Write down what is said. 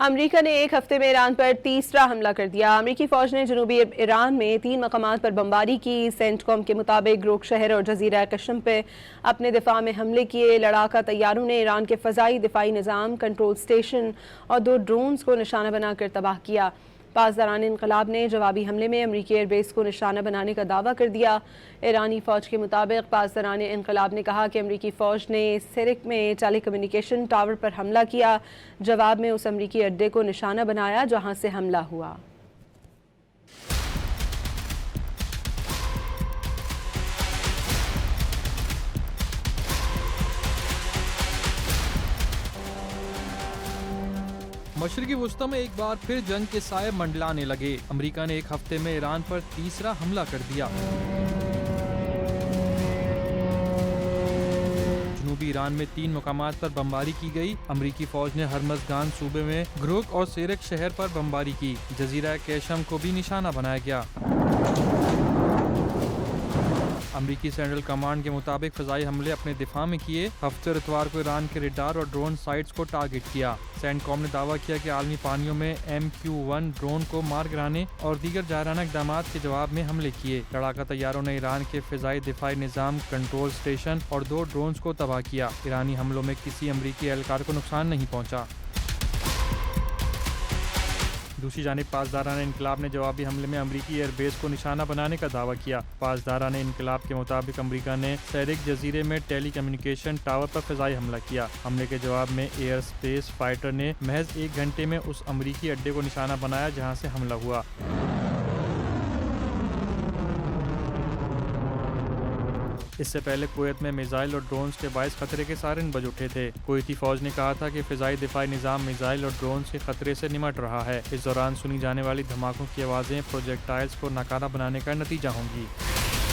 America ने एक हफ्ते में ईरान पर तीसरा हमला कर दिया। अमेरिकी फौज ने जनूबी ईरान में 3 मकामात पर बमबारी की। सेंटकॉम के मुताबिक ग्रोक शहर और जजीरा कशम पे अपने दिफा में हमले किए। लड़ाका तैयारों ने ईरान के फ़ज़ाई दिफाई निज़ाम, कंट्रोल स्टेशन और 2 ड्रोन्स को निशाना बनाकर तबाह किया। पासदारान इनकलाब ने जवाबी हमले में अमरीकी एयरबेस को निशाना बनाने का दावा कर दिया। ईरानी फ़ौज के मुताबिक पासदारान इनकलाब ने कहा कि अमरीकी फ़ौज ने सिरिक में टेली कम्युनिकेशन टावर पर हमला किया। जवाब में उस अमरीकी अड्डे को निशाना बनाया जहां से हमला हुआ। मशरिकी वुस्ता में एक बार फिर जंग के साए मंडलाने लगे। अमेरिका ने एक हफ्ते में ईरान पर तीसरा हमला कर दिया। जनूबी ईरान में 3 मकामात पर बमबारी की गई। अमेरिकी फौज ने हरमज़गान सूबे में ग्रोक और सेरक शहर पर बमबारी की। जजीरा कैशम को भी निशाना बनाया गया। अमरीकी सेंट्रल कमांड के मुताबिक फ़ज़ाई हमले अपने दिफा में किए। हफ्ते और इतवार को ईरान के रडार और ड्रोन साइट्स को टारगेट किया। सेंटकॉम ने दावा किया कि आलमी पानियों में MQ-1 ड्रोन को मार गिराने और दीगर जायराना इक़दामात के जवाब में हमले किए। लड़ाका तैयारों ने ईरान के फ़िज़ाई दिफाई निज़ाम, कंट्रोल स्टेशन और 2 ड्रोन्स को तबाह किया। ईरानी हमलों में किसी अमरीकी एहलकार को नुकसान नहीं पहुँचा। दूसरी जानिब पासदारान इनकलाब ने जवाबी हमले में अमरीकी एयरबेस को निशाना बनाने का दावा किया। पासदारान इनकलाब के मुताबिक अमरीका ने सेरिक जजीरे में टेली कम्युनिकेशन टावर पर फ़िज़ाई हमला किया। हमले के जवाब में एयर स्पेस फाइटर ने महज 1 घंटे में उस अमरीकी अड्डे को निशाना बनाया जहां से हमला हुआ। इससे पहले कुवैत में मिसाइल और ड्रोन्स के बाइस खतरे के सायरन बज उठे थे। कुवैती फौज ने कहा था कि फ़िज़ाई दिफाई निज़ाम मिसाइल और ड्रोन्स के खतरे से निमट रहा है। इस दौरान सुनी जाने वाली धमाकों की आवाज़ें प्रोजेक्टाइल्स को नाकारा बनाने का नतीजा होंगी।